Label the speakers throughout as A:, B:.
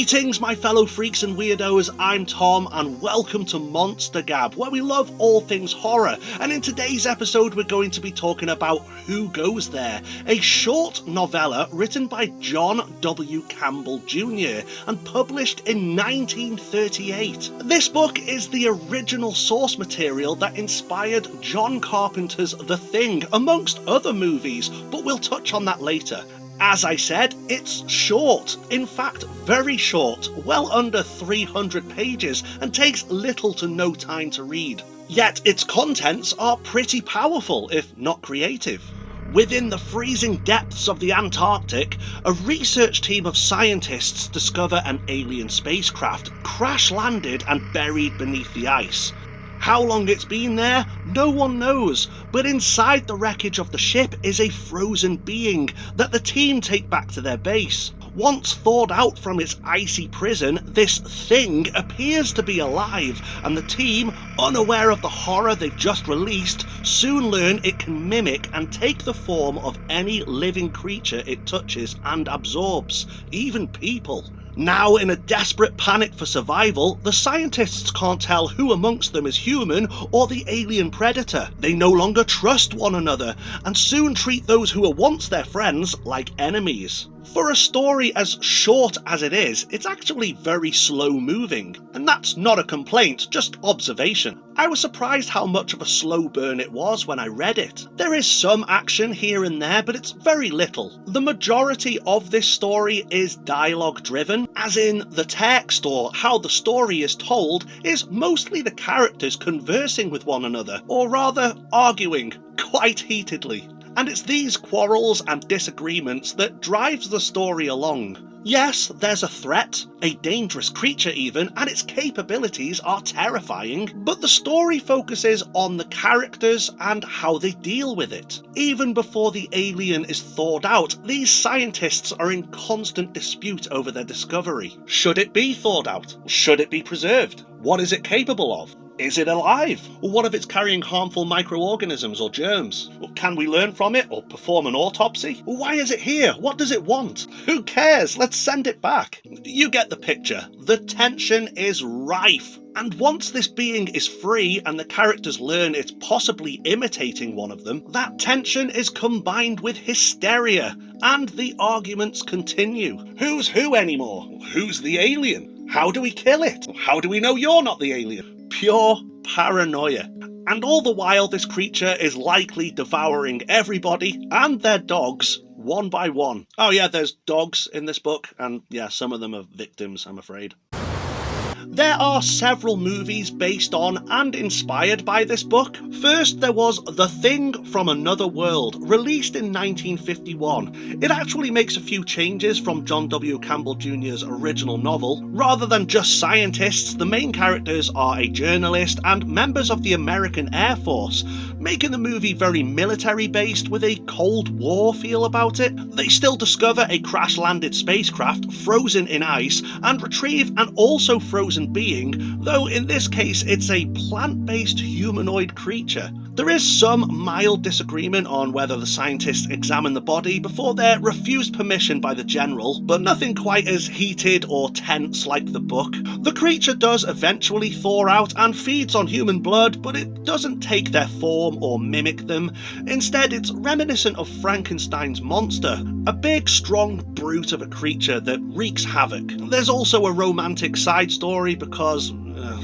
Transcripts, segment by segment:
A: Greetings my fellow freaks and weirdos, I'm Tom and welcome to Monster Gab, where we love all things horror, and in today's episode we're going to be talking about Who Goes There, a short novella written by John W Campbell Jr. and published in 1938. This book is the original source material that inspired John Carpenter's The Thing, amongst other movies, but we'll touch on that later. As I said, it's short, in fact very short, well under 300 pages and takes little to no time to read. Yet its contents are pretty powerful, if not creative. Within the freezing depths of the Antarctic, a research team of scientists discover an alien spacecraft crash-landed and buried beneath the ice. How long it's been there, no one knows, but inside the wreckage of the ship is a frozen being that the team take back to their base. Once thawed out from its icy prison, this thing appears to be alive, and the team, unaware of the horror they've just released, soon learn it can mimic and take the form of any living creature it touches and absorbs, even people. Now, in a desperate panic for survival, the scientists can't tell who amongst them is human or the alien predator. They no longer trust one another, and soon treat those who were once their friends like enemies. For a story as short as it is, it's actually very slow moving, and that's not a complaint, just observation. I was surprised how much of a slow burn it was when I read it. There is some action here and there, but it's very little. The majority of this story is dialogue driven, as in the text or how the story is told is mostly the characters conversing with one another, or rather arguing quite heatedly. And it's these quarrels and disagreements that drives the story along. Yes, there's a threat, a dangerous creature even, and its capabilities are terrifying, but the story focuses on the characters and how they deal with it. Even before the alien is thawed out, these scientists are in constant dispute over their discovery. Should it be thawed out? Should it be preserved? What is it capable of? Is it alive? What if it's carrying harmful microorganisms or germs? Can we learn from it or perform an autopsy? Why is it here? What does it want? Who cares? Let's send it back. You get the picture. The tension is rife. And once this being is free and the characters learn it's possibly imitating one of them, that tension is combined with hysteria, and the arguments continue. Who's who anymore? Who's the alien? How do we kill it? How do we know you're not the alien? Pure paranoia. And all the while this creature is likely devouring everybody and their dogs one by one. Oh yeah, there's dogs in this book, and yeah, some of them are victims, I'm afraid. There are several movies based on and inspired by this book. First, there was The Thing from Another World, released in 1951. It actually makes a few changes from John W Campbell Jr.'s original novel. Rather than just scientists, the main characters are a journalist and members of the American Air Force, making the movie very military-based with a Cold War feel about it. They still discover a crash-landed spacecraft frozen in ice and retrieve an also frozen being, though in this case it's a plant-based humanoid creature. There is some mild disagreement on whether the scientists examine the body before they're refused permission by the general, but nothing quite as heated or tense like the book. The creature does eventually thaw out and feeds on human blood, but it doesn't take their form or mimic them. Instead, it's reminiscent of Frankenstein's monster, a big, strong brute of a creature that wreaks havoc. There's also a romantic side story because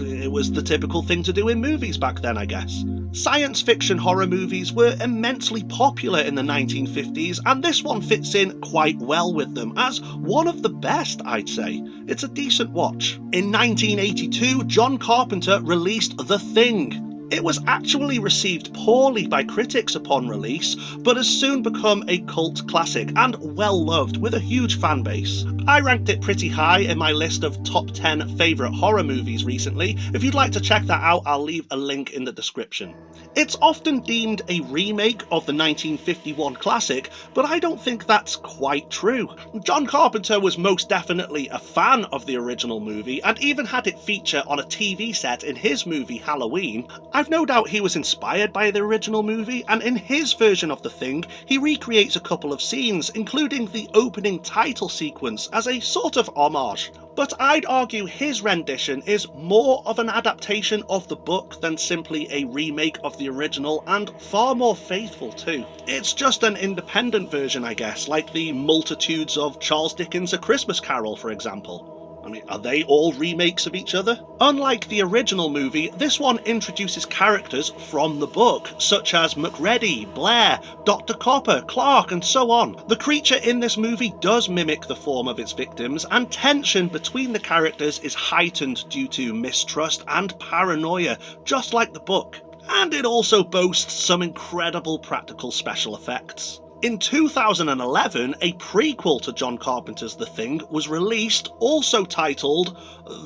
A: it was the typical thing to do in movies back then, I guess. Science fiction horror movies were immensely popular in the 1950s, and this one fits in quite well with them, as one of the best, I'd say. It's a decent watch. In 1982, John Carpenter released The Thing. It was actually received poorly by critics upon release, but has soon become a cult classic and well loved with a huge fan base. I ranked it pretty high in my list of top 10 favourite horror movies recently. If you'd like to check that out, I'll leave a link in the description. It's often deemed a remake of the 1951 classic, but I don't think that's quite true. John Carpenter was most definitely a fan of the original movie and even had it feature on a TV set in his movie Halloween. I've no doubt he was inspired by the original movie, and in his version of The Thing, he recreates a couple of scenes, including the opening title sequence as a sort of homage. But I'd argue his rendition is more of an adaptation of the book than simply a remake of the original, and far more faithful too. It's just an independent version, I guess, like the multitudes of Charles Dickens' A Christmas Carol, for example. I mean, are they all remakes of each other? Unlike the original movie, this one introduces characters from the book, such as Macready, Blair, Dr. Copper, Clark, and so on. The creature in this movie does mimic the form of its victims, and tension between the characters is heightened due to mistrust and paranoia, just like the book. And it also boasts some incredible practical special effects. In 2011, a prequel to John Carpenter's The Thing was released, also titled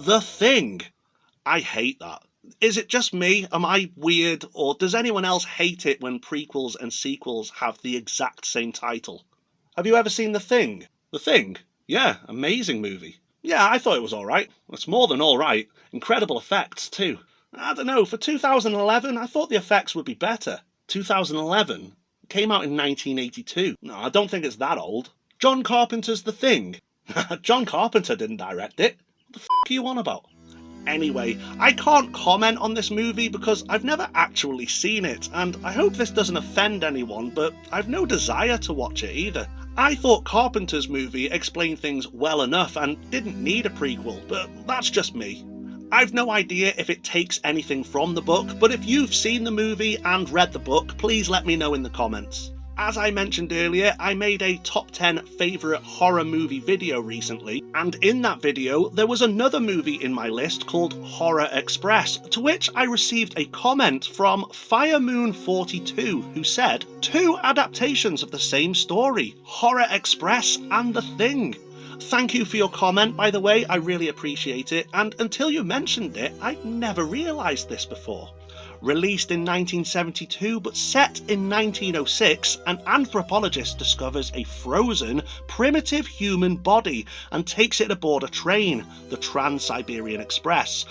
A: The Thing. I hate that. Is it just me? Am I weird? Or does anyone else hate it when prequels and sequels have the exact same title? Have you ever seen The Thing? The Thing? Yeah, amazing movie. Yeah, I thought it was alright. It's more than alright. Incredible effects too. I don't know, for 2011 I thought the effects would be better. 2011? Came out in 1982. No, I don't think it's that old. John Carpenter's The Thing. John Carpenter didn't direct it. What the f*** are you on about? Anyway, I can't comment on this movie because I've never actually seen it, and I hope this doesn't offend anyone, but I've no desire to watch it either. I thought Carpenter's movie explained things well enough and didn't need a prequel, but that's just me. I've no idea if it takes anything from the book, but if you've seen the movie and read the book, please let me know in the comments. As I mentioned earlier, I made a top 10 favourite horror movie video recently, and in that video there was another movie in my list called Horror Express, to which I received a comment from FireMoon42 who said, 2 adaptations of the same story, Horror Express and The Thing. Thank you for your comment, by the way, I really appreciate it, and until you mentioned it, I'd never realised this before. Released in 1972 but set in 1906, an anthropologist discovers a frozen, primitive human body and takes it aboard a train, the Trans-Siberian Express.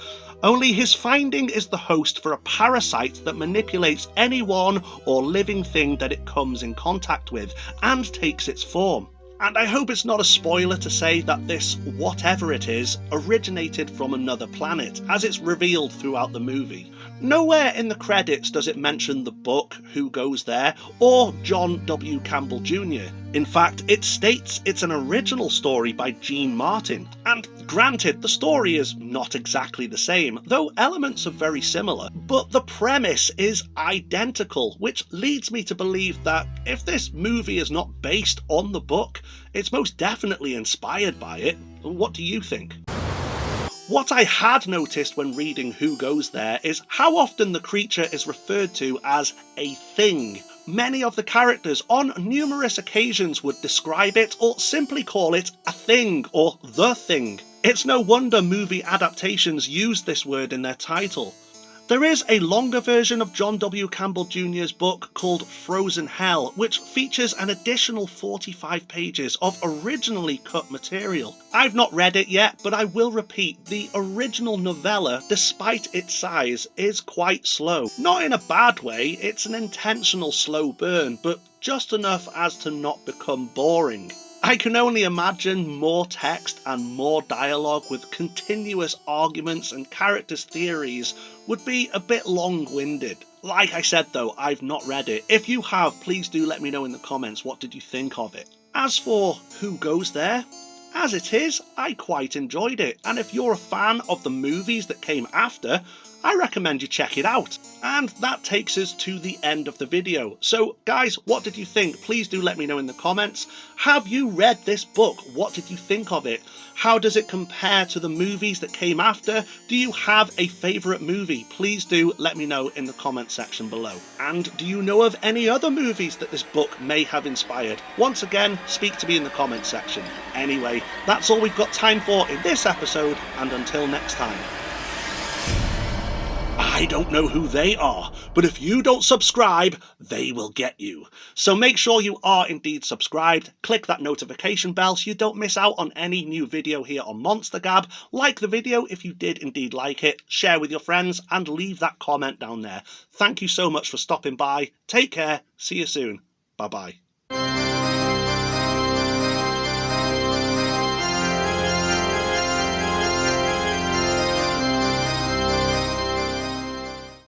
A: Only his finding is the host for a parasite that manipulates anyone or living thing that it comes in contact with, and takes its form. And I hope it's not a spoiler to say that this whatever it is originated from another planet, as it's revealed throughout the movie. Nowhere in the credits does it mention the book Who Goes There or John W Campbell Jr. In fact, it states it's an original story by Gene Martin. And granted, the story is not exactly the same, though elements are very similar, but the premise is identical, which leads me to believe that if this movie is not based on the book, it's most definitely inspired by it. What do you think? What I had noticed when reading Who Goes There is how often the creature is referred to as a thing. Many of the characters on numerous occasions would describe it or simply call it a thing or the thing. It's no wonder movie adaptations use this word in their title. There is a longer version of John W Campbell Jr.'s book called Frozen Hell, which features an additional 45 pages of originally cut material. I've not read it yet, but I will repeat, the original novella, despite its size, is quite slow. Not in a bad way, it's an intentional slow burn, but just enough as to not become boring. I can only imagine more text and more dialogue with continuous arguments and characters' theories would be a bit long-winded. Like I said though, I've not read it. If you have, please do let me know in the comments what did you think of it. As for Who Goes There? As it is, I quite enjoyed it, and if you're a fan of the movies that came after, I recommend you check it out. And that takes us to the end of the video. So guys, what did you think? Please do let me know in the comments. Have you read this book? What did you think of it? How does it compare to the movies that came after? Do you have a favourite movie? Please do let me know in the comment section below. And do you know of any other movies that this book may have inspired? Once again, speak to me in the comment section. Anyway, that's all we've got time for in this episode, and until next time. I don't know who they are, but if you don't subscribe, they will get you. So make sure you are indeed subscribed, click that notification bell so you don't miss out on any new video here on Monster Gab. Like the video if you did indeed like it, share with your friends, and leave that comment down there. Thank you so much for stopping by, take care, see you soon, bye bye.